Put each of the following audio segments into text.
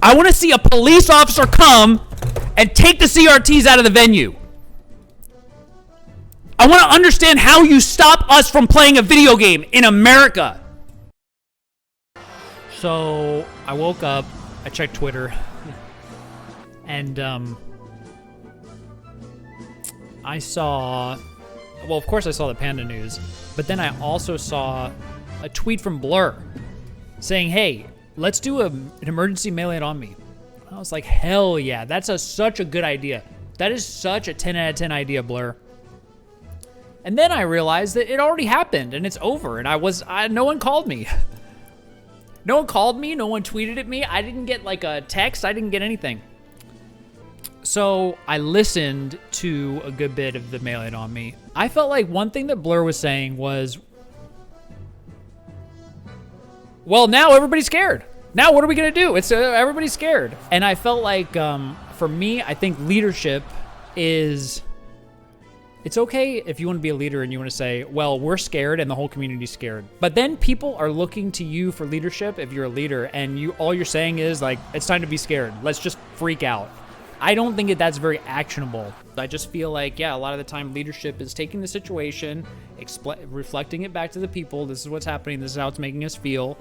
I want to see a police officer come and take the CRTs out of the venue. I want to understand how you stop us from playing a video game in America. So I woke up, I checked Twitter, and I saw, well, of course I saw the Panda news, but then I also saw a tweet from Blur saying, hey, let's do an emergency mail it on me. I was like, hell yeah, that's such a good idea. That is such a 10 out of 10 idea, Blur. And then I realized that it already happened and it's over, and no one called me. No one called me, no one tweeted at me. I didn't get like a text, I didn't get anything. So I listened to a good bit of the Mail It On Me. I felt like one thing that Blur was saying was, well, now everybody's scared. Now what are we gonna do? Everybody's scared. And I felt like, for me, I think leadership is, it's okay if you want to be a leader and you want to say, well, we're scared and the whole community's scared. But then people are looking to you for leadership if you're a leader, and all you're saying is like, it's time to be scared. Let's just freak out. I don't think that's very actionable. I just feel like, yeah, a lot of the time leadership is taking the situation, reflecting it back to the people. This is what's happening. This is how it's making us feel.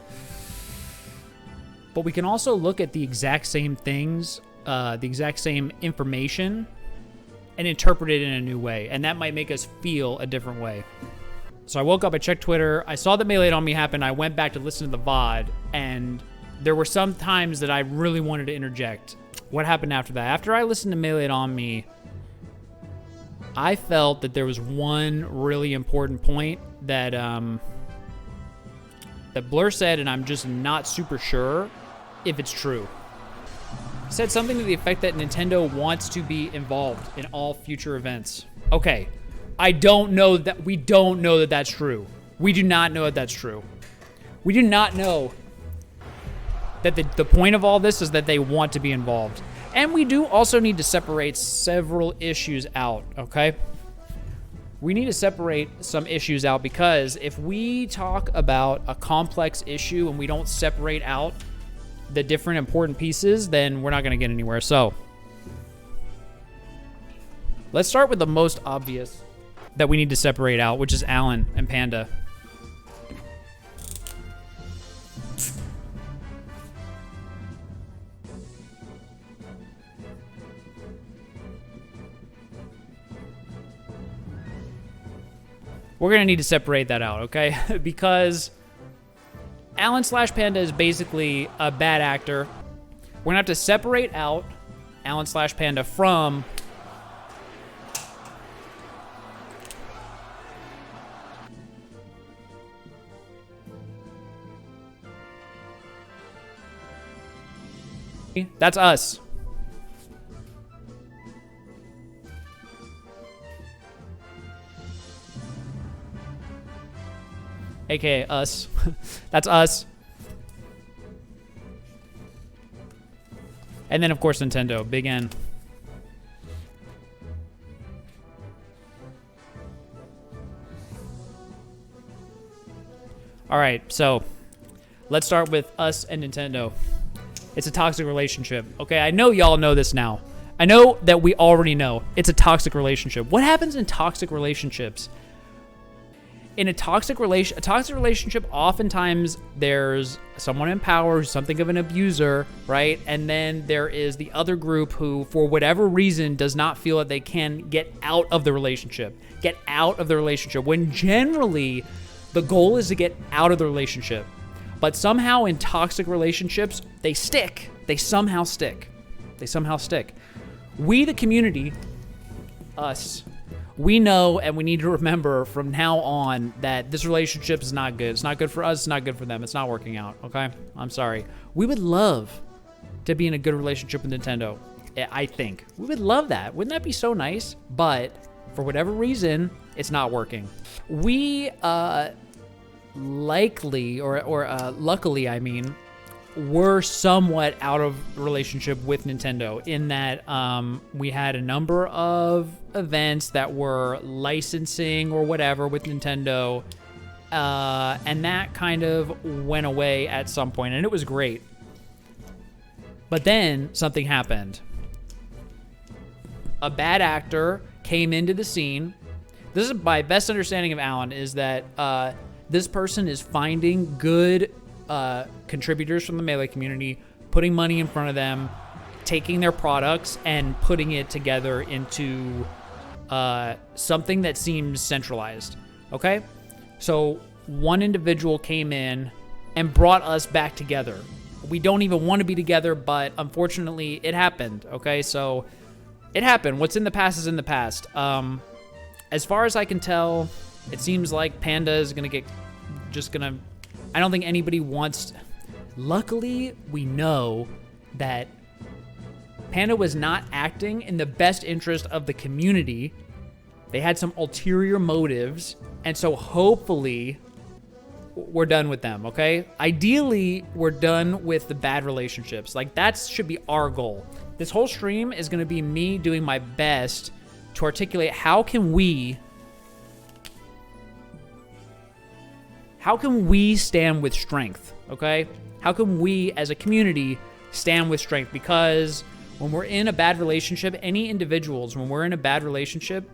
But we can also look at the exact same things, the exact same information, and interpret it in a new way. And that might make us feel a different way. So I woke up, I checked Twitter, I saw that Mail It On Me happen, I went back to listen to the VOD, and there were some times that I really wanted to interject. What happened after that? After I listened to Mail It On Me, I felt that there was one really important point that that Blur said, and I'm just not super sure if it's true. He said something to the effect that Nintendo wants to be involved in all future events. Okay, we don't know that that's true. We do not know that that's true. We do not know that the point of all this is that they want to be involved. And we do also need to separate several issues out, okay? We need to separate some issues out, because if we talk about a complex issue and we don't separate out the different important pieces, then we're not going to get anywhere. So let's start with the most obvious that we need to separate out, which is Alan and Panda. We're going to need to separate that out, okay? Because Alan/Panda is basically a bad actor. We're going to have to separate out Alan/Panda from that's us. AKA us. That's us. And then, of course, Nintendo. Big N. All right, so let's start with us and Nintendo. It's a toxic relationship. Okay, I know y'all know this now. I know that we already know it's a toxic relationship. What happens in toxic relationships? In a toxic relationship, oftentimes there's someone in power who's something of an abuser, right? And then there is the other group who, for whatever reason, does not feel that they can get out of the relationship. When generally, the goal is to get out of the relationship. But somehow in toxic relationships, they stick. They somehow stick. We, the community, us, we know, and we need to remember from now on that this relationship is not good. It's not good for us. It's not good for them. It's not working out, okay? I'm sorry. We would love to be in a good relationship with Nintendo, I think. We would love that. Wouldn't that be so nice? But for whatever reason, it's not working. We luckily, I mean, were somewhat out of relationship with Nintendo in that we had a number of events that were licensing or whatever with Nintendo, and that kind of went away at some point, and it was great. But then something happened. A bad actor came into the scene. This is my best understanding of Alan, is that this person is finding good contributors from the Melee community, putting money in front of them, taking their products and putting it together into something that seems centralized. Okay? So one individual came in and brought us back together. We don't even want to be together, but unfortunately it happened. Okay? So it happened. What's in the past is in the past. As far as I can tell, it seems like Panda is I don't think anybody wants... Luckily, we know that Panda was not acting in the best interest of the community. They had some ulterior motives, and so hopefully we're done with them, okay? Ideally, we're done with the bad relationships. Like, that should be our goal. This whole stream is going to be me doing my best to articulate how can we stand with strength, okay? How can we as a community stand with strength? Because when we're in a bad relationship, when we're in a bad relationship,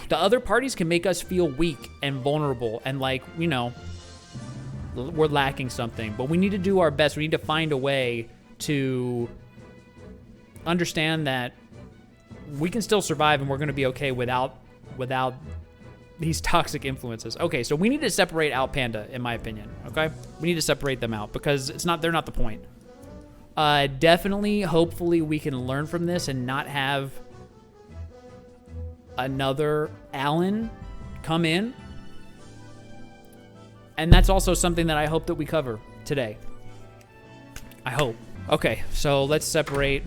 the other parties can make us feel weak and vulnerable and like, we're lacking something. But we need to do our best. We need to find a way to understand that we can still survive and we're going to be okay without these toxic influences. Okay, so we need to separate out Panda, in my opinion, okay? We need to separate them out because they're not the point. Definitely, hopefully, we can learn from this and not have another Alan come in. And that's also something that I hope that we cover today. I hope. Okay, so let's separate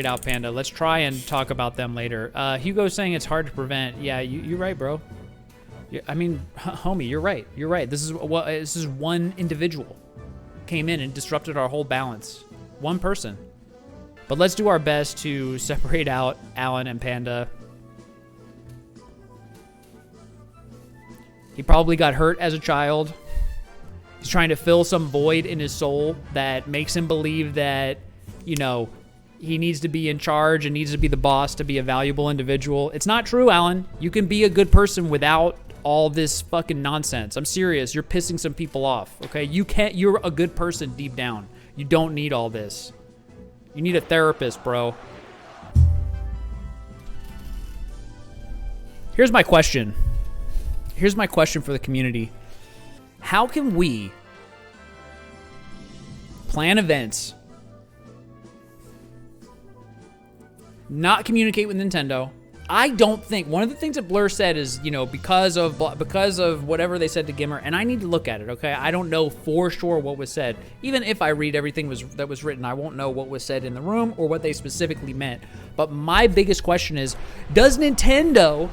out Panda. Let's try and talk about them later. Hugo's saying it's hard to prevent. Yeah, you're right, bro. I mean, homie, you're right. You're right. This is one individual came in and disrupted our whole balance. One person. But let's do our best to separate out Alan and Panda. He probably got hurt as a child. He's trying to fill some void in his soul that makes him believe that, he needs to be in charge and needs to be the boss to be a valuable individual. It's not true, Alan. You can be a good person without all this fucking nonsense. I'm serious. You're pissing some people off, okay? You're a good person deep down. You don't need all this. You need a therapist, bro. Here's my question. Here's my question for the community. How can we plan events, not communicate with Nintendo? I don't think, one of the things that Blur said is, because of whatever they said to Gimmer, and I need to look at it, okay? I don't know for sure what was said. Even if I read everything that was written, I won't know what was said in the room or what they specifically meant. But my biggest question is, does Nintendo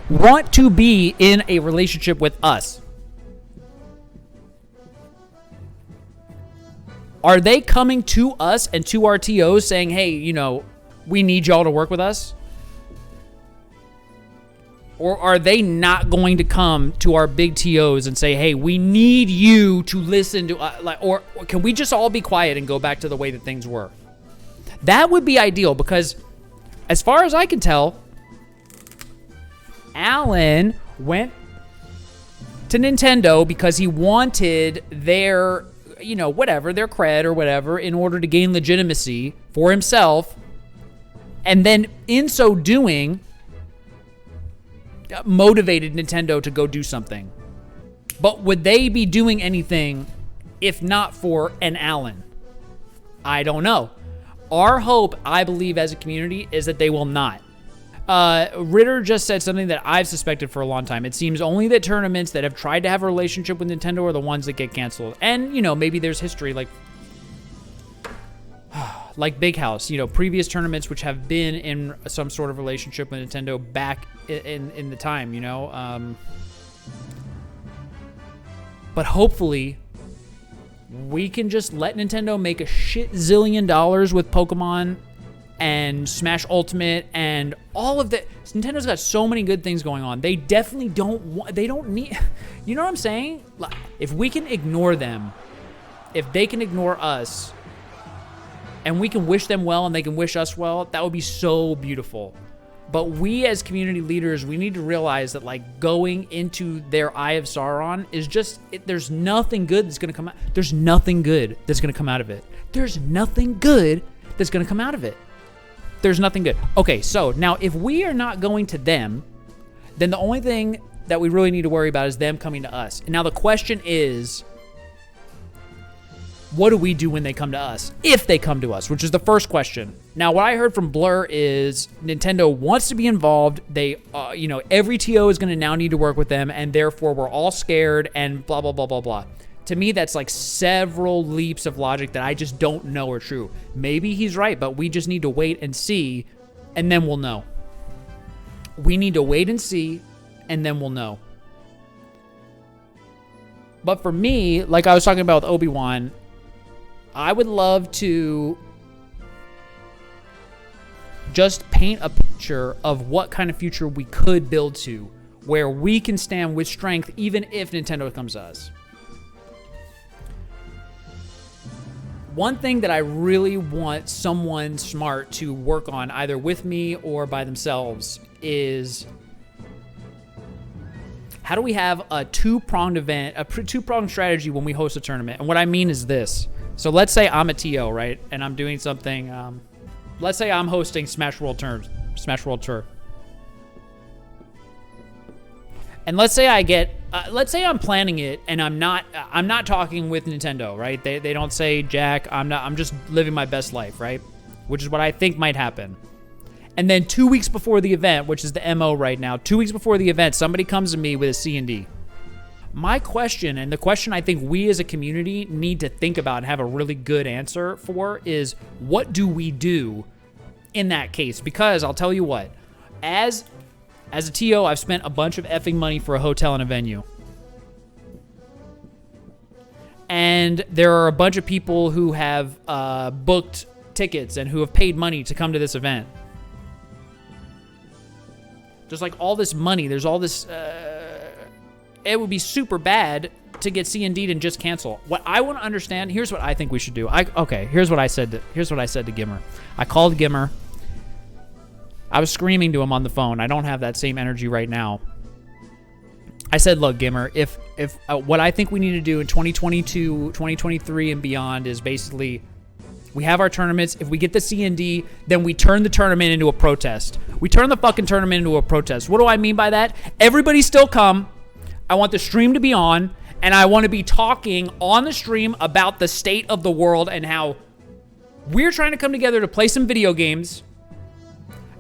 want to be in a relationship with us? Are they coming to us and to our TOs saying, hey, we need y'all to work with us? Or are they not going to come to our big TOs and say, hey, we need you to listen to, or can we just all be quiet and go back to the way that things were? That would be ideal because as far as I can tell, Alan went to Nintendo because he wanted their, their cred or whatever in order to gain legitimacy for himself. And then in so doing, motivated Nintendo to go do something. But would they be doing anything if not for an Alan? I don't know. Our hope, I believe, as a community, is that they will not. Ritter just said something that I've suspected for a long time. It seems only that tournaments that have tried to have a relationship with Nintendo are the ones that get canceled. And, maybe there's history like Big House, previous tournaments which have been in some sort of relationship with Nintendo back in the time, But hopefully, we can just let Nintendo make a shit zillion dollars with Pokemon and Smash Ultimate and all of that. Nintendo's got so many good things going on. They definitely don't need, you know what I'm saying? If we can ignore them if they can ignore us and we can wish them well and they can wish us well, that would be so beautiful. But we as community leaders, we need to realize that like going into their Eye of Sauron is just, there's nothing good that's going to come out. There's nothing good that's going to come out of it. There's nothing good that's going to come out of it. There's nothing good. Okay, so now if we are not going to them, then the only thing that we really need to worry about is them coming to us. And now the question is, what do we do when they come to us? If they come to us, which is the first question. Now, what I heard from Blur is Nintendo wants to be involved. They, every TO is going to now need to work with them, and therefore we're all scared and blah, blah, blah, blah, blah. To me, that's like several leaps of logic that I just don't know are true. Maybe he's right, but we just need to wait and see, and then we'll know. We need to wait and see, and then we'll know. But for me, like I was talking about with Obi-Wan, I would love to just paint a picture of what kind of future we could build to, where we can stand with strength even if Nintendo comes to us. One thing that I really want someone smart to work on, either with me or by themselves, is how do we have a two-pronged event, a two-pronged strategy when we host a tournament? And what I mean is this. So let's say I'm a TO, right? And I'm doing something, let's say I'm hosting Smash World Tour. And let's say let's say I'm planning it and I'm not talking with Nintendo, right? They don't say, Jack, I'm just living my best life, right? Which is what I think might happen. And then 2 weeks before the event, which is the MO right now, 2 weeks before the event, somebody comes to me with a C&D. My question, and the question I think we as a community need to think about and have a really good answer for, is what do we do in that case? Because I'll tell you what, as a TO, I've spent a bunch of effing money for a hotel and a venue. And there are a bunch of people who have booked tickets and who have paid money to come to this event. There's like all this money, there's all this... it would be super bad to get C&D'd and just cancel. What I want to understand, here's what I think we should do. Here's what I said to Gimmer. I called Gimmer. I was screaming to him on the phone. I don't have that same energy right now. I said, look, Gimmer, if what I think we need to do in 2022, 2023 and beyond is basically we have our tournaments. If we get the C&D, then we turn the tournament into a protest. We turn the fucking tournament into a protest. What do I mean by that? Everybody still come. I want the stream to be on, and I want to be talking on the stream about the state of the world and how we're trying to come together to play some video games,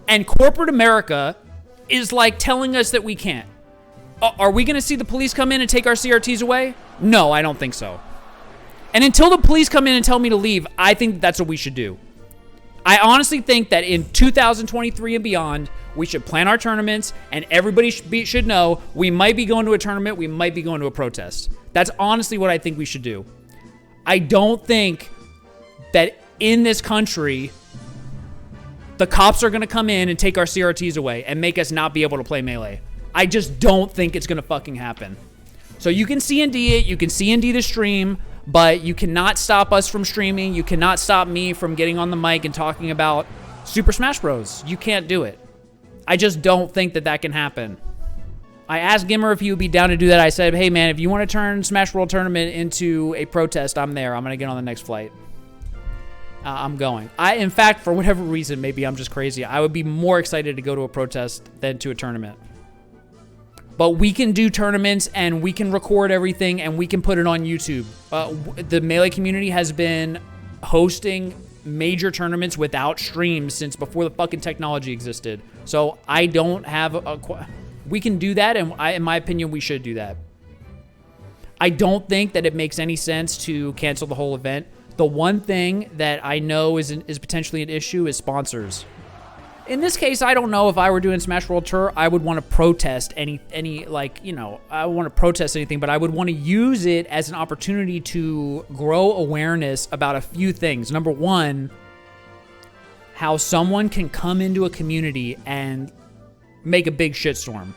and corporate America is like telling us that we can't. Are we going to see the police come in and take our CRTs away? No, I don't think so. And until the police come in and tell me to leave, I think that's what we should do. I honestly think that in 2023 and beyond, we should plan our tournaments, and everybody should know we might be going to a tournament, we might be going to a protest. That's honestly what I think we should do. I don't think that in this country, the cops are going to come in and take our CRTs away and make us not be able to play Melee. I just don't think it's going to fucking happen. So you can C&D it, you can C&D the stream, but you cannot stop us from streaming. You cannot stop me from getting on the mic and talking about Super Smash Bros. You can't do it. I just don't think that can happen. I asked Gimmer if he would be down to do that. I said, hey man, if you want to turn Smash World Tournament into a protest, I'm there. I'm going to get on the next flight. I'm going. In fact, for whatever reason, maybe I'm just crazy, I would be more excited to go to a protest than to a tournament. But we can do tournaments, and we can record everything, and we can put it on YouTube. The Melee community has been hosting major tournaments without streams since before the fucking technology existed. So I don't have we can do that, and in my opinion, we should do that. I don't think that it makes any sense to cancel the whole event. The one thing that I know is potentially an issue is sponsors. In this case, I don't know if I were doing Smash World Tour, I would want to protest I want to protest anything, but I would want to use it as an opportunity to grow awareness about a few things. Number one, how someone can come into a community and make a big shitstorm.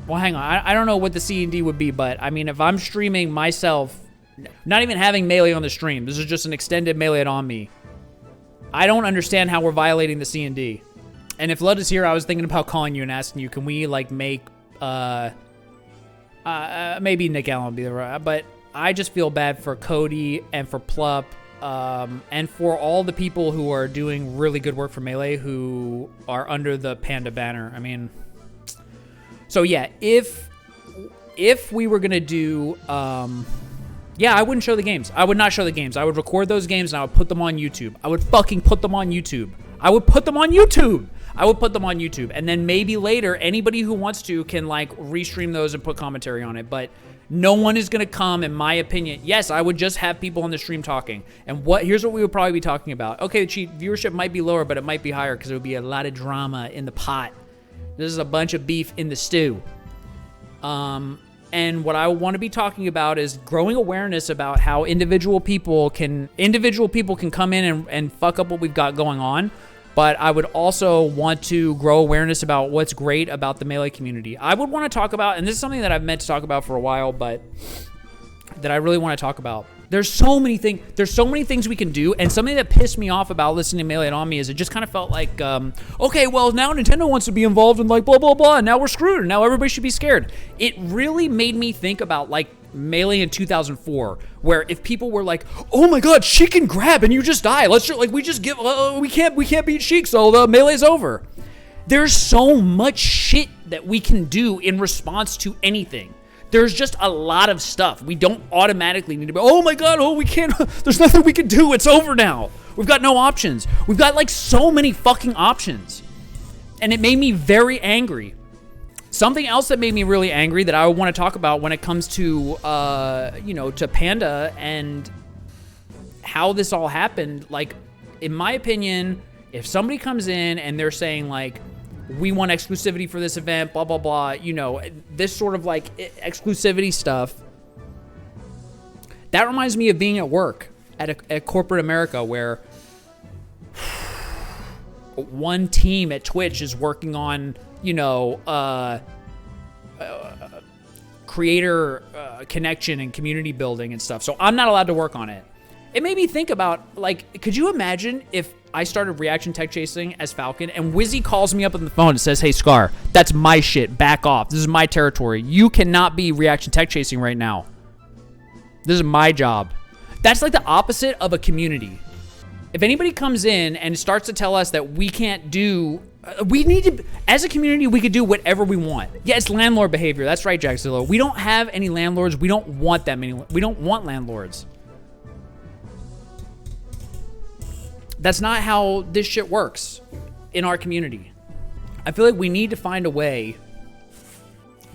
Well, hang on. I don't know what the C&D would be, but I mean, if I'm streaming myself Not even having Melee on the stream. This is just an extended Melee it on me. I don't understand how we're violating the C&D. And if Lud is here, I was thinking about calling you and asking you, can we, like, make, maybe Nick Allen would be the right, but I just feel bad for Cody and for Plup, and for all the people who are doing really good work for Melee who are under the Panda banner. I mean, so yeah, if we were going to do, yeah, I wouldn't show the games. I would not show the games. I would record those games and I would put them on YouTube. I would fucking put them on YouTube. I would put them on YouTube. I would put them on YouTube. And then maybe later, anybody who wants to can, like, restream those and put commentary on it. But no one is going to come, in my opinion. Yes, I would just have people on the stream talking. And here's what we would probably be talking about. Okay, the viewership might be lower, but it might be higher because there would be a lot of drama in the pot. This is a bunch of beef in the stew. And what I want to be talking about is growing awareness about how individual people can come in and fuck up what we've got going on. But I would also want to grow awareness about what's great about the Melee community. I would want to talk about, and this is something that I've meant to talk about for a while, but that I really want to talk about. There's so many things we can do, and something that pissed me off about listening to Melee on me is it just kind of felt like, okay, well, now Nintendo wants to be involved in, like, blah, blah, blah, and now we're screwed, and now everybody should be scared. It really made me think about, like, Melee in 2004, where if people were like, oh my god, Sheik can grab and you just die, let's just, like, we just give, we can't beat Sheik, so the Melee's over. There's so much shit that we can do in response to anything. There's just a lot of stuff. We don't automatically need to be, oh my god, oh, we can't, there's nothing we can do, it's over now. We've got no options. We've got, like, so many fucking options. And it made me very angry. Something else that made me really angry that I want to talk about when it comes to, to Panda and how this all happened, like, in my opinion, if somebody comes in and they're saying, like, we want exclusivity for this event, blah, blah, blah, this sort of, like, exclusivity stuff, that reminds me of being at work at corporate America where one team at Twitch is working on, creator connection and community building and stuff. So I'm not allowed to work on it. It made me think about, like, could you imagine if I started reaction tech chasing as Falcon and Wizzy calls me up on the phone and says, hey, Scar, that's my shit. Back off. This is my territory. You cannot be reaction tech chasing right now. This is my job. That's like the opposite of a community. If anybody comes in and starts to tell us that we can't do, we need to, as a community, we could do whatever we want. Yeah, it's landlord behavior. That's right, Jackzilla. We don't have any landlords. We don't want that many. We don't want landlords. That's not how this shit works in our community. I feel like we need to find a way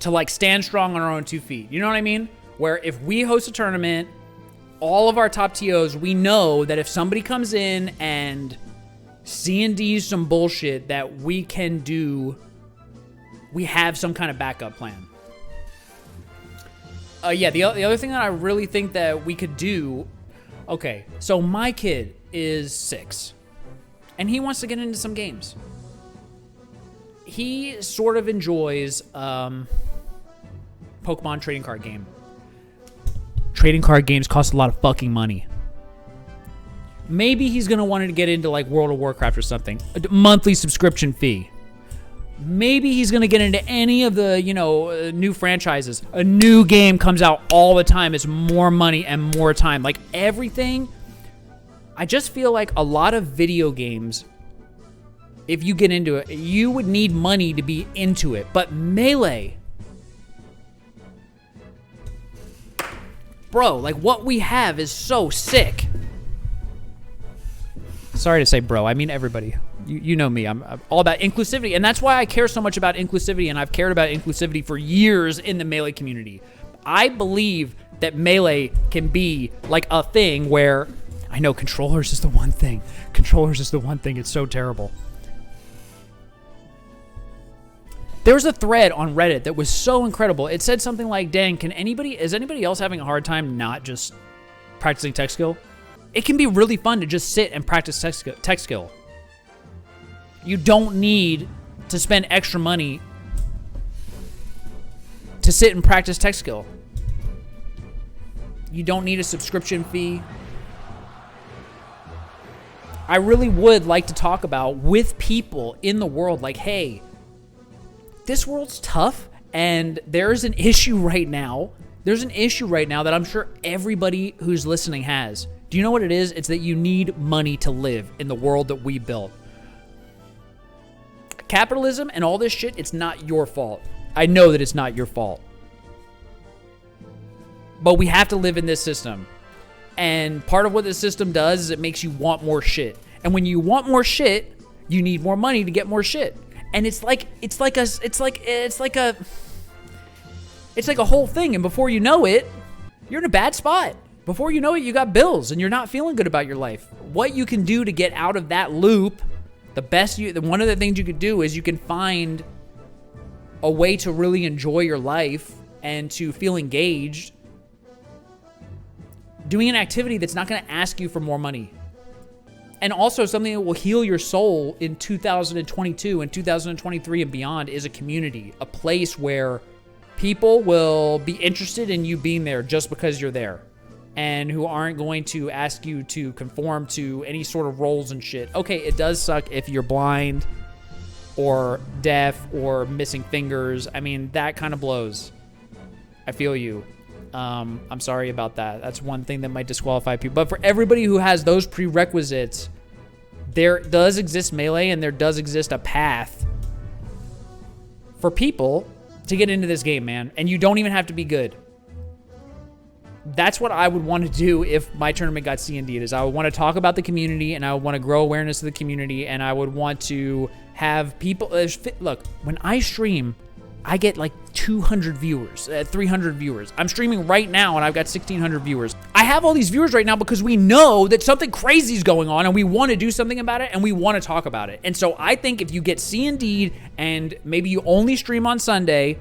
to, like, stand strong on our own 2 feet. You know what I mean? Where if we host a tournament, all of our top TOs, we know that if somebody comes in and C&D's some bullshit that we can do, we have some kind of backup plan. Yeah, the other thing that I really think that we could do, okay, so my kid is 6, and he wants to get into some games. He sort of enjoys Pokemon trading card game. Trading card games cost a lot of fucking money. Maybe he's going to want to get into, like, World of Warcraft or something. A monthly subscription fee. Maybe he's going to get into any of the, new franchises. A new game comes out all the time. It's more money and more time. Like, everything. I just feel like a lot of video games, if you get into it, you would need money to be into it. But Melee, bro, like, what we have is so sick. Sorry to say bro, I mean everybody. You know me, I'm all about inclusivity, and that's why I care so much about inclusivity, and I've cared about inclusivity for years in the Melee community. I believe that Melee can be, like, a thing where, I know controllers is the one thing. Controllers is the one thing, it's so terrible. There was a thread on Reddit that was so incredible. It said something like, dang, is anybody else having a hard time not just practicing tech skill? It can be really fun to just sit and practice tech skill. You don't need to spend extra money to sit and practice tech skill. You don't need a subscription fee. I really would like to talk about with people in the world, like, hey, this world's tough, and there's an issue right now. There's an issue right now that I'm sure everybody who's listening has. Do you know what it is? It's that you need money to live in the world that we built. Capitalism and all this shit, it's not your fault. I know that it's not your fault. But we have to live in this system. And part of what this system does is it makes you want more shit. And when you want more shit, you need more money to get more shit. And it's like a whole thing. And before you know it, you're in a bad spot. Before you know it, you got bills and you're not feeling good about your life. What you can do to get out of that loop, one of the things you could do is you can find a way to really enjoy your life and to feel engaged doing an activity that's not going to ask you for more money. And also something that will heal your soul in 2022 and 2023 and beyond is a community, a place where people will be interested in you being there just because you're there, and who aren't going to ask you to conform to any sort of roles and shit. Okay, it does suck if you're blind or deaf or missing fingers. I mean, that kind of blows. I feel you. I'm sorry about that. That's one thing that might disqualify people. But for everybody who has those prerequisites, there does exist Melee, and there does exist a path for people to get into this game, man. And you don't even have to be good. That's what I would want to do if my tournament got C&D'd, is I would want to talk about the community, and I would want to grow awareness of the community, and I would want to have people... Look, when I stream, I get like 200 viewers, 300 viewers. I'm streaming right now and I've got 1,600 viewers. I have all these viewers right now because we know that something crazy is going on and we want to do something about it and we want to talk about it. And so I think if you get C&D'd and maybe you only stream on Sunday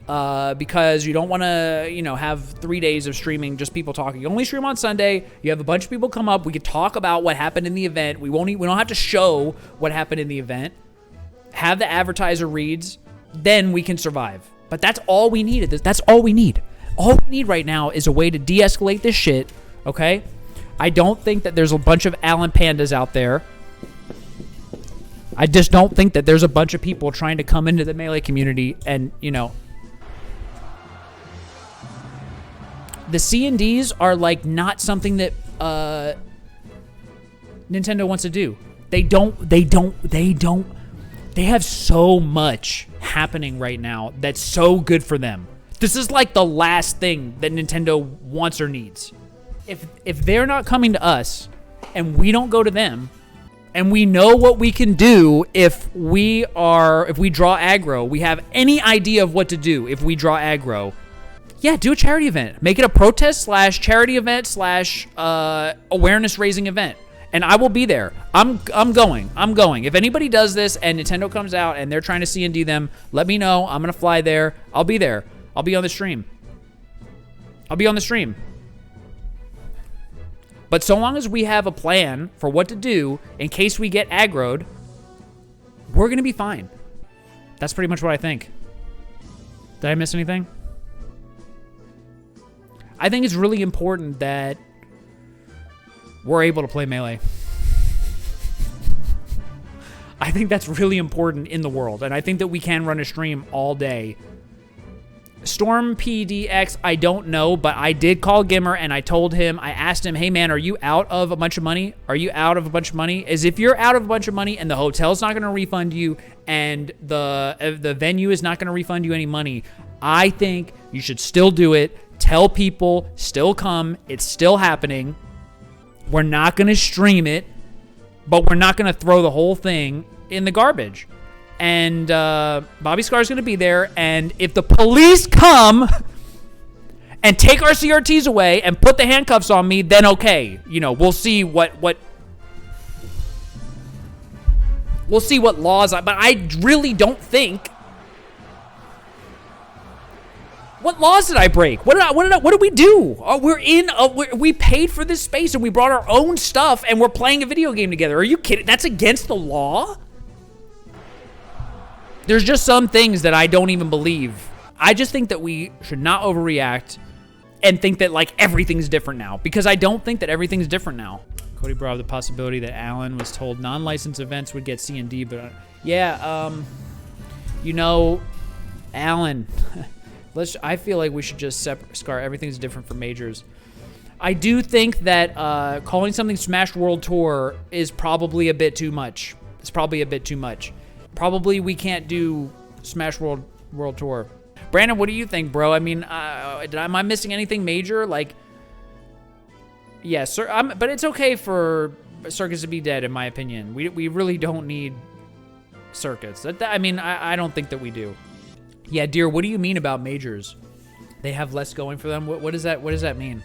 because you don't want to, have 3 days of streaming, just people talking. You only stream on Sunday. You have a bunch of people come up. We can talk about what happened in the event. We don't have to show what happened in the event. Have the advertiser reads. Then we can survive. But that's all we need. That's all we need. All we need right now is a way to de-escalate this shit, okay? I don't think that there's a bunch of Alan Pandas out there. I just don't think that there's a bunch of people trying to come into the Melee community and, the C&Ds are like not something that Nintendo wants to do. They have so much happening right now that's so good for them. This is like the last thing that Nintendo wants or needs. If they're not coming to us and we don't go to them, and we know what we can do if we draw aggro, we have any idea of what to do if we draw aggro. Yeah, do a charity event. Make it a protest / charity event / awareness raising event. And I will be there. I'm going. If anybody does this and Nintendo comes out and they're trying to C&D them, let me know. I'm going to fly there. I'll be there. I'll be on the stream. But so long as we have a plan for what to do in case we get aggroed, we're going to be fine. That's pretty much what I think. Did I miss anything? I think it's really important that we're able to play Melee. I think that's really important in the world, and I think that we can run a stream all day. Storm PDX, I don't know, but I did call Gimmer and I asked him, hey man, are you out of a bunch of money? As if you're out of a bunch of money and the hotel's not going to refund you and the venue is not going to refund you any money, I think you should still do it. Tell people, still come. It's still happening. We're not going to stream it, but we're not going to throw the whole thing in the garbage. And Bobby Scar's going to be there, and if the police come and take our CRTs away and put the handcuffs on me, then okay. We'll see what laws, but I really don't think. What laws did I break? What did we do? We paid for this space and we brought our own stuff and we're playing a video game together. Are you kidding? That's against the law? There's just some things that I don't even believe. I just think that we should not overreact and think that like everything's different now, because I don't think that everything's different now. Cody brought up the possibility that Allen was told non-licensed events would get C and D, but yeah, you know, Allen, I feel like we should just scar everything's different for majors. I do think that calling something Smash World Tour is probably a bit too much. It's probably a bit too much. Probably we can't do Smash World Tour. Brandon, what do you think, bro? I mean, am I missing anything major? Like, yeah, sir. But it's okay for circuits to be dead, in my opinion. We really don't need circuits. I mean, I don't think that we do. Yeah, dear. What do you mean about majors? They have less going for them. What does that mean?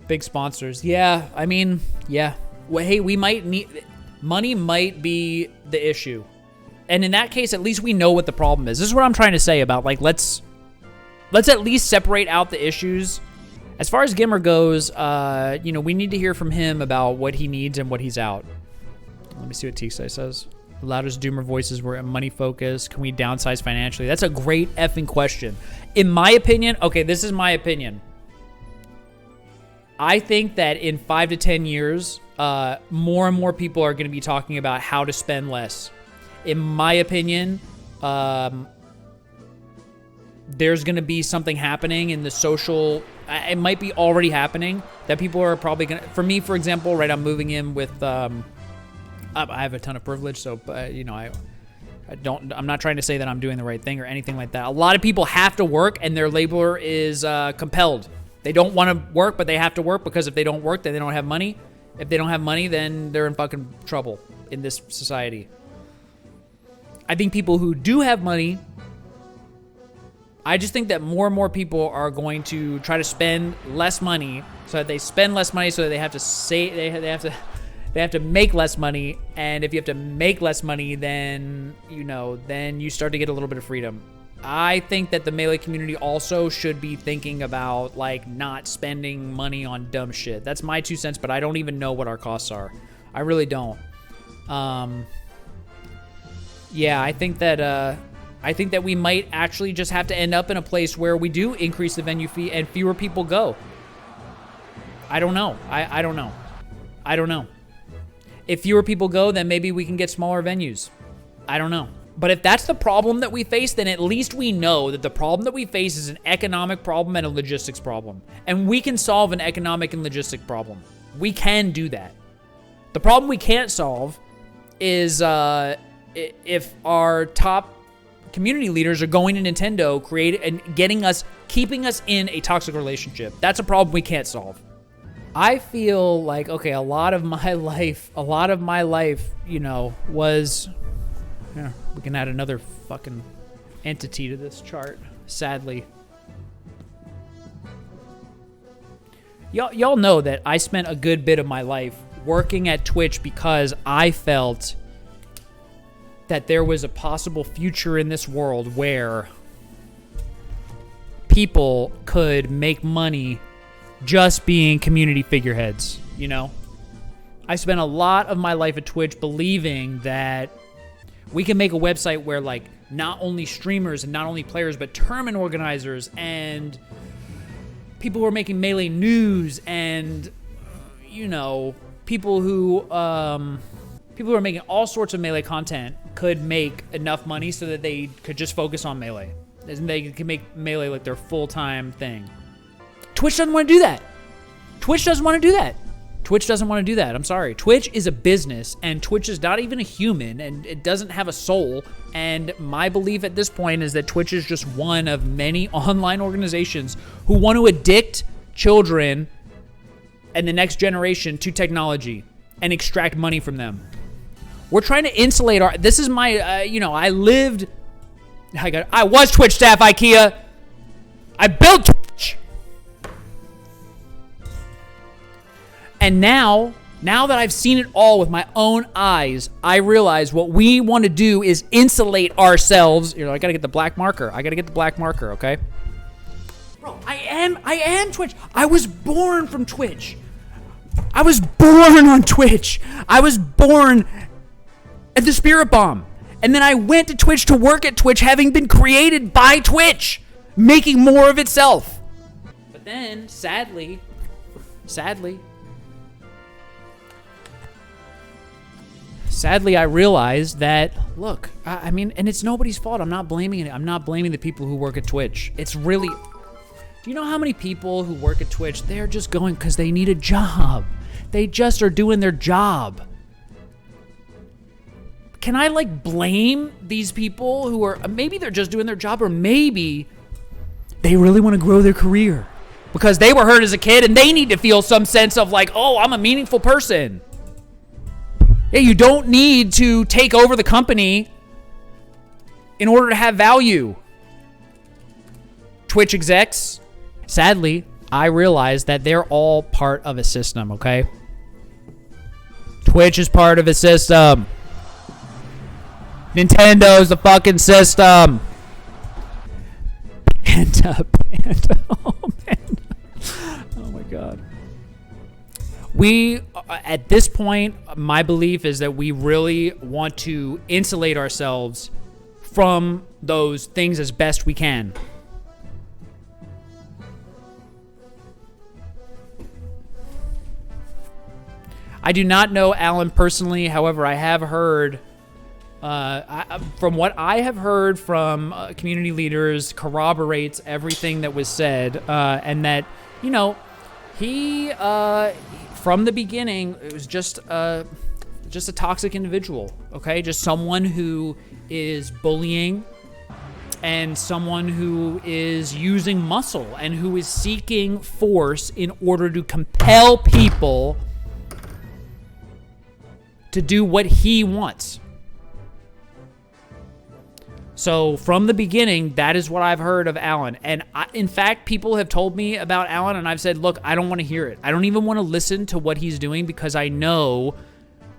Big sponsors. Yeah, I mean, yeah. Well, hey, we might need money. Might be the issue. And in that case, at least we know what the problem is. This is what I'm trying to say about, like, let's at least separate out the issues. As far as Gimmer goes, you know, we need to hear from him about what he needs and what he's out. Let me see what Teaksai says. The loudest Doomer voices were money focused. Can we downsize financially? That's a great effing question. In my opinion, okay, this is my opinion. I think that in 5 to 10 years, more and more people are going to be talking about how to spend less. In my opinion, there's going to be something happening in the social, it might be already happening, that people are probably going to, for me, for example, right, I'm moving in with, I have a ton of privilege, so, you know, I'm not trying to say that I'm doing the right thing or anything like that. A lot of people have to work, and their labor is compelled. They don't want to work, but they have to work, because if they don't work, then they don't have money. If they don't have money, then they're in fucking trouble in this society. I think people who do have money, I just think that more and more people are going to try to spend less money, so that they spend less money, so that they have to they have to make less money. And if you have to make less money, then, you know, then you start to get a little bit of freedom. I think that the Melee community also should be thinking about, like, not spending money on dumb shit. That's my 2 cents, but I don't even know what our costs are. I really don't. Yeah, I think that we might actually just have to end up in a place where we do increase the venue fee and fewer people go. I don't know. I don't know. I don't know. If fewer people go, then maybe we can get smaller venues. I don't know. But if that's the problem that we face, then at least we know that the problem that we face is an economic problem and a logistics problem. And we can solve an economic and logistic problem. We can do that. The problem we can't solve is if our top community leaders are going to Nintendo, keeping us in a toxic relationship. That's a problem we can't solve. I feel like, okay, a lot of my life, you know, was, yeah, we can add another fucking entity to this chart, sadly. Y'all know that I spent a good bit of my life working at Twitch because I felt that there was a possible future in this world where people could make money just being community figureheads, you know? I spent a lot of my life at Twitch believing that we can make a website where, like, not only streamers and not only players, but tournament organizers and people who are making Melee news and, you know, people who are making all sorts of Melee content could make enough money so that they could just focus on Melee. And they can make Melee like their full-time thing. Twitch doesn't want to do that. Twitch doesn't want to do that. Twitch doesn't want to do that. I'm sorry. Twitch is a business, and Twitch is not even a human, and it doesn't have a soul. And my belief at this point is that Twitch is just one of many online organizations who want to addict children and the next generation to technology and extract money from them. We're trying to insulate our... This is my... I was Twitch staff, IKEA. I built Twitch. And now that I've seen it all with my own eyes, I realize what we want to do is insulate ourselves. You know, I got to get the black marker. Okay? Bro, I am Twitch. I was born from Twitch. I was born on Twitch. I was born at the Spirit Bomb. And then I went to Twitch to work at Twitch, having been created by Twitch, making more of itself. But But then, sadly, I realized that, look, I mean, and it's nobody's fault. I'm not blaming it. I'm not blaming the people who work at Twitch. It's really, do you know how many people who work at Twitch, they're just going because they need a job. They just are doing their job. Can I, like, blame these people who are, maybe they're just doing their job, or maybe they really want to grow their career because they were hurt as a kid and they need to feel some sense of, like, oh, I'm a meaningful person. Yeah, you don't need to take over the company in order to have value. Twitch execs, sadly, I realize that they're all part of a system, okay? Twitch is part of a system. Nintendo's the fucking system. Panda. Oh, Panda. Oh, my God. We, at this point, my belief is that we really want to insulate ourselves from those things as best we can. I do not know Alan personally. However, I have heard, from what I have heard from community leaders, corroborates everything that was said, and that, you know, he, from the beginning, it was just a toxic individual, okay? Just someone who is bullying and someone who is using muscle and who is seeking force in order to compel people to do what he wants. So from the beginning, that is what I've heard of Alan. And in fact, people have told me about Alan, and I've said, look, I don't want to hear it. I don't even want to listen to what he's doing because I know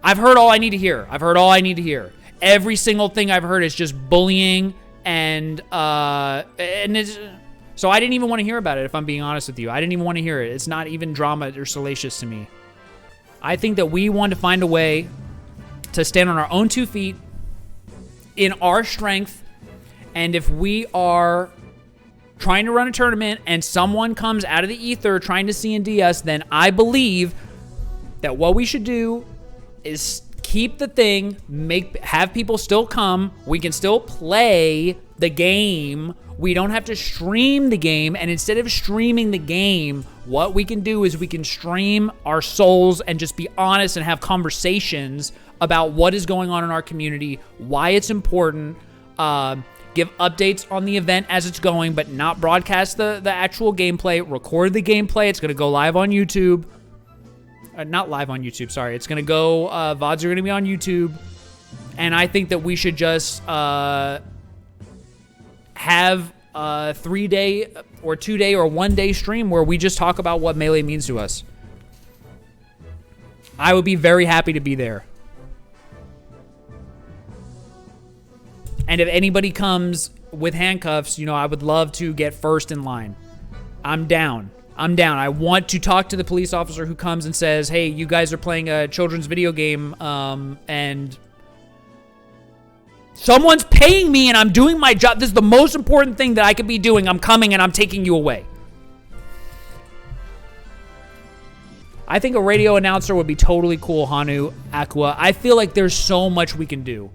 I've heard all I need to hear. I've heard all I need to hear. Every single thing I've heard is just bullying and it's, so I didn't even want to hear about it, if I'm being honest with you. I didn't even want to hear it. It's not even drama or salacious to me. I think that we want to find a way to stand on our own 2 feet in our strength. And if we are trying to run a tournament and someone comes out of the ether trying to C&D us, then I believe that what we should do is keep the thing, have people still come. We can still play the game. We don't have to stream the game. And instead of streaming the game, what we can do is we can stream our souls and just be honest and have conversations about what is going on in our community, why it's important, give updates on the event as it's going, but not broadcast the actual gameplay, record the gameplay. It's going to go live on YouTube. Not live on YouTube, sorry. It's going to go, VODs are going to be on YouTube. And I think that we should just have a 3-day or 2-day or 1-day stream where we just talk about what Melee means to us. I would be very happy to be there. And if anybody comes with handcuffs, you know, I would love to get first in line. I'm down. I want to talk to the police officer who comes and says, hey, you guys are playing a children's video game, and someone's paying me and I'm doing my job. This is the most important thing that I could be doing. I'm coming and I'm taking you away. I think a radio announcer would be totally cool, Hanu, Aqua. I feel like there's so much we can do.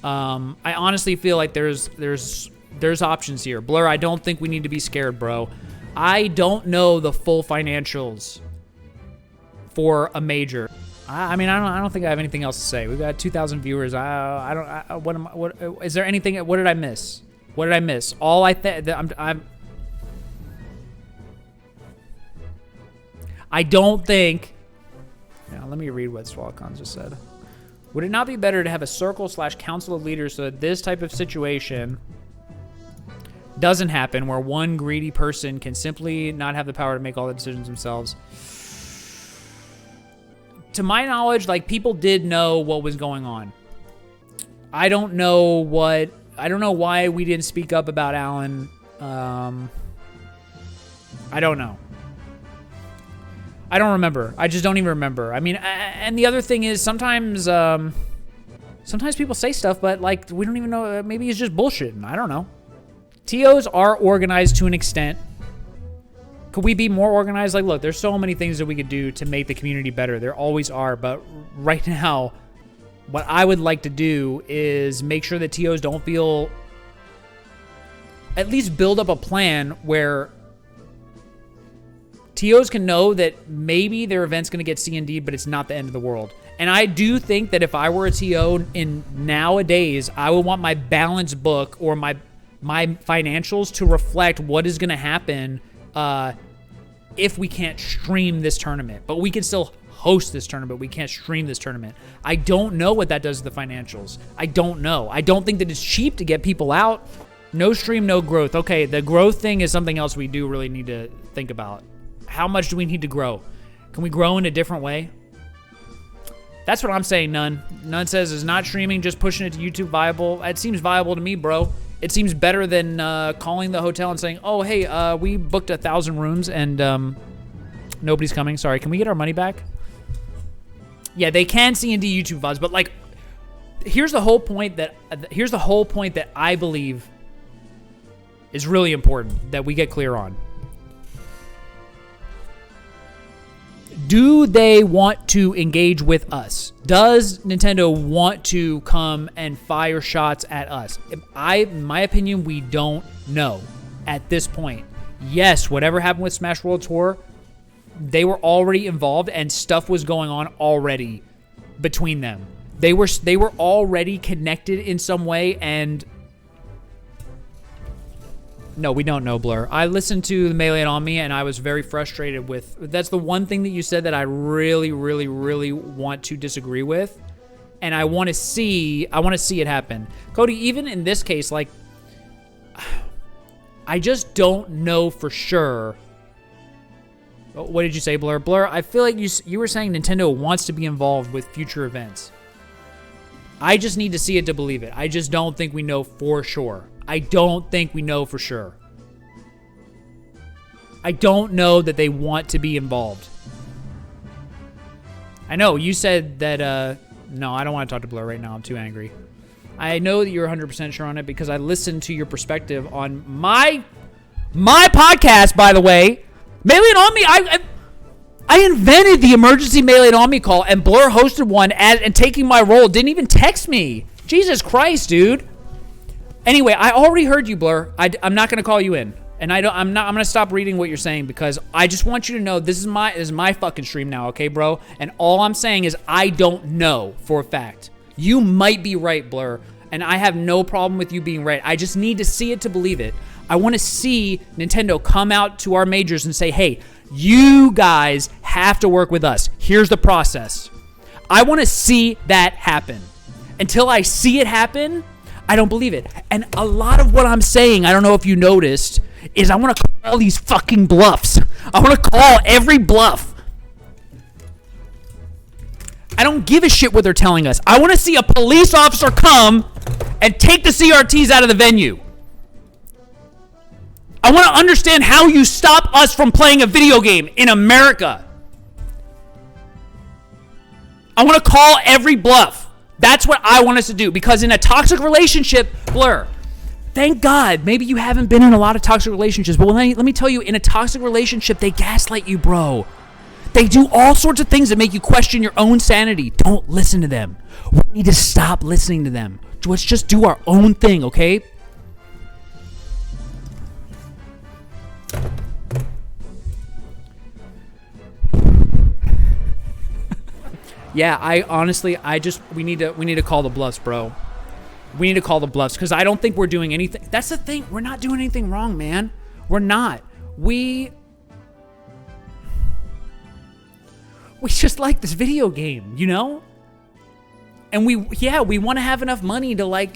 I honestly feel like there's options here. Blur, I don't think we need to be scared, bro. I don't know the full financials for a major. I mean, I don't think I have anything else to say. We've got 2,000 viewers. What is there anything? What did I miss? What did I miss? All I don't think. Now, let me read what Swalcon just said. Would it not be better to have a circle/council of leaders so that this type of situation doesn't happen, where one greedy person can simply not have the power to make all the decisions themselves? To my knowledge, like, people did know what was going on. I don't know why we didn't speak up about Alan. I don't know. I don't remember. I just don't even remember. I mean, and the other thing is sometimes people say stuff, but, like, we don't even know. Maybe it's just bullshitting. I don't know. TOs are organized to an extent. Could we be more organized? Like, look, there's so many things that we could do to make the community better. There always are. But right now, what I would like to do is make sure that TOs don't feel... At least build up a plan where TOs can know that maybe their event's going to get C&D, but it's not the end of the world. And I do think that if I were a TO in nowadays, I would want my balance book or my financials to reflect what is going to happen if we can't stream this tournament. But we can still host this tournament. We can't stream this tournament. I don't know what that does to the financials. I don't know. I don't think that it's cheap to get people out. No stream, no growth. Okay, the growth thing is something else we do really need to think about. How much do we need to grow? Can we grow in a different way? That's what I'm saying, None. None says, is not streaming, just pushing it to YouTube viable? It seems viable to me, bro. It seems better than calling the hotel and saying, oh, hey, we booked 1,000 rooms and nobody's coming. Sorry, can we get our money back? Yeah, they can C&D YouTube VODs, but like, here's the whole point that I believe is really important that we get clear on. Do they want to engage with us? Does Nintendo want to come and fire shots at us? In my opinion, we don't know at this point. Yes, whatever happened with Smash World Tour, they were already involved and stuff was going on already between them. They were already connected in some way, and no, we don't know, Blur. I listened to the Melee on Me, and I was very frustrated with... That's the one thing that you said that I really, really, really want to disagree with, and I want to see it happen. Cody, even in this case, like, I just don't know for sure. What did you say, Blur? Blur, I feel like you were saying Nintendo wants to be involved with future events. I just need to see it to believe it. I just don't think we know for sure. I don't think we know for sure. I don't know that they want to be involved. I know, you said that, no, I don't want to talk to Blur right now. I'm too angry. I know that you're 100% sure on it because I listened to your perspective on my podcast, by the way. Melee on Me, I invented the emergency Melee on Me call, and Blur hosted one and taking my role. Didn't even text me. Jesus Christ, dude. Anyway, I already heard you, Blur. I'm not gonna call you in, and I'm gonna stop reading what you're saying because I just want you to know this is my fucking stream now, okay, bro? And all I'm saying is I don't know for a fact. You might be right, Blur, and I have no problem with you being right. I just need to see it to believe it. I want to see Nintendo come out to our majors and say, hey, you guys have to work with us. Here's the process. I want to see that happen. Until I see it happen, I don't believe it. And a lot of what I'm saying, I don't know if you noticed, is I want to call these fucking bluffs. I want to call every bluff. I don't give a shit what they're telling us. I want to see a police officer come and take the CRTs out of the venue. I want to understand how you stop us from playing a video game in America. I want to call every bluff. That's what I want us to do. Because in a toxic relationship, Blur, thank God, maybe you haven't been in a lot of toxic relationships, but let me tell you, in a toxic relationship, they gaslight you, bro. They do all sorts of things that make you question your own sanity. Don't listen to them. We need to stop listening to them. Let's just do our own thing, okay? Yeah, we need to call the bluffs, bro. We need to call the bluffs because I don't think we're doing anything. That's the thing. We're not doing anything wrong, man. We're not. We just like this video game, you know? And we want to have enough money to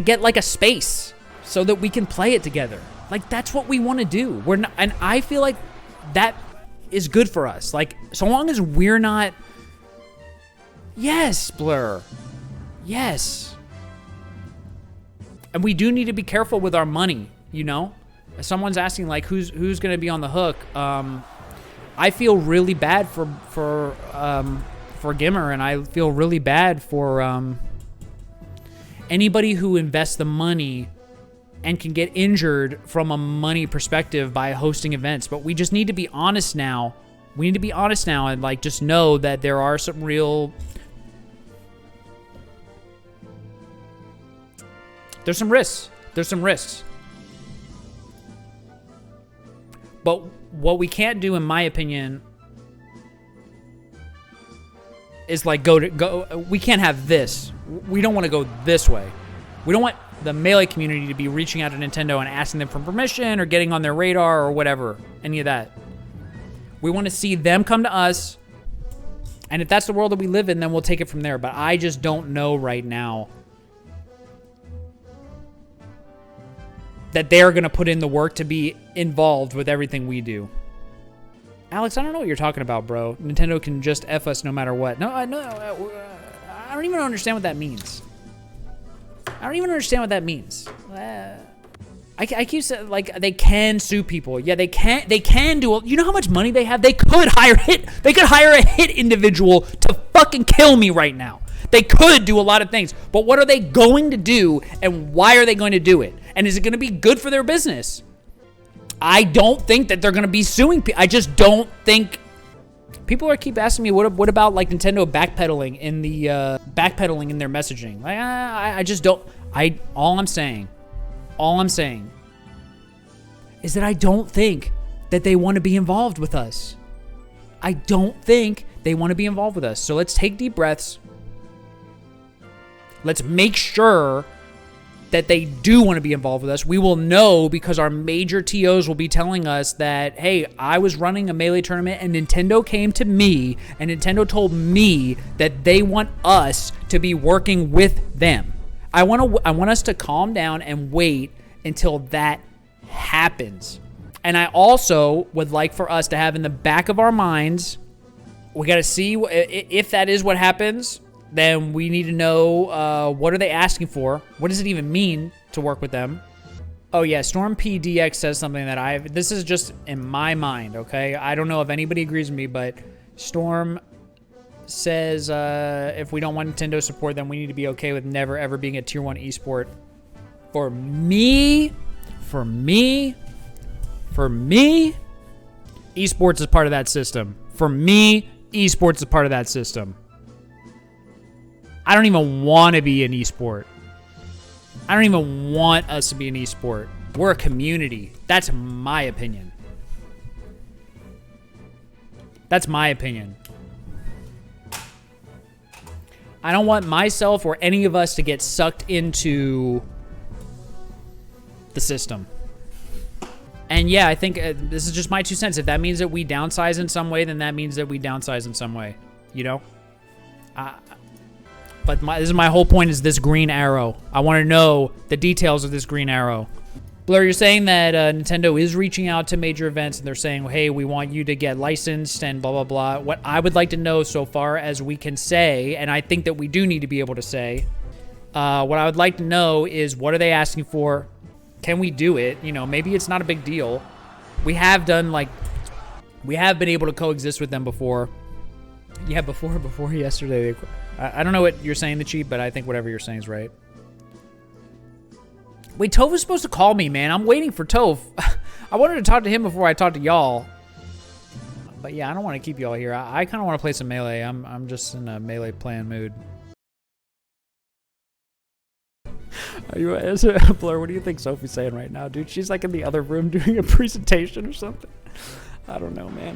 get like a space so that we can play it together. Like that's what we want to do. We're not, and I feel like that is good for us. Like, so long as we're not... Yes, Blur. Yes. And we do need to be careful with our money, you know? If someone's asking, like, who's going to be on the hook, I feel really bad for Gimmer, and I feel really bad for anybody who invests the money and can get injured from a money perspective by hosting events. But we just need to be honest now. We need to be honest now and like just know that there are some real... There's some risks. There's some risks. But what we can't do, in my opinion, is like go. We can't have this. We don't want to go this way. We don't want the Melee community to be reaching out to Nintendo and asking them for permission or getting on their radar or whatever, any of that. We want to see them come to us, and if that's the world that we live in, then we'll take it from there. But I just don't know right now that they're going to put in the work to be involved with everything we do. Alex, I don't know what you're talking about, bro. Nintendo can just F us no matter what. No, I don't even understand what that means. I don't even understand what that means. I keep saying, like, they can sue people. Yeah, they can do. You know how much money they have? They could hire a hit individual to fucking kill me right now. They could do a lot of things, but what are they going to do, and why are they going to do it? And is it going to be good for their business? I don't think that they're going to be suing people. I just don't think. People keep asking me, what about like Nintendo backpedaling in their messaging? Like, I just don't. All I'm saying is that I don't think that they want to be involved with us. I don't think they want to be involved with us. So let's take deep breaths. Let's make sure that they do want to be involved with us. We will know because our major TOs will be telling us that, hey, I was running a Melee tournament and Nintendo came to me and Nintendo told me that they want us to be working with them. I want us to calm down and wait until that happens. And I also would like for us to have in the back of our minds, we got to see if that is what happens. Then we need to know what are they asking for? What does it even mean to work with them? Oh yeah, Storm PDX says something that this is just in my mind, okay? I don't know if anybody agrees with me, but Storm says if we don't want Nintendo support, then we need to be okay with never ever being a tier 1 esport. For me, esports is part of that system. For me, esports is part of that system. I don't even want to be an esport. I don't even want us to be an esport. We're a community. That's my opinion. That's my opinion. I don't want myself or any of us to get sucked into the system. And yeah, I think this is just my 2 cents. If that means that we downsize in some way, then that means that we downsize in some way. You know? But this is my whole point, is this green arrow. I want to know the details of this green arrow. Blur, you're saying that Nintendo is reaching out to major events and they're saying, hey, we want you to get licensed and blah, blah, blah. What I would like to know so far as we can say, and I think that we do need to be able to say, what I would like to know is what are they asking for? Can we do it? You know, maybe it's not a big deal. We have been able to coexist with them before. Yeah, before yesterday. I don't know what you're saying, the cheat, but I think whatever you're saying is right. Wait, Toph was supposed to call me, man. I'm waiting for Toph. I wanted to talk to him before I talked to y'all. But yeah, I don't want to keep y'all here. I kind of want to play some Melee. I'm just in a Melee playing mood. Are you, Blur, what do you think Sophie's saying right now, dude? She's like in the other room doing a presentation or something. I don't know, man.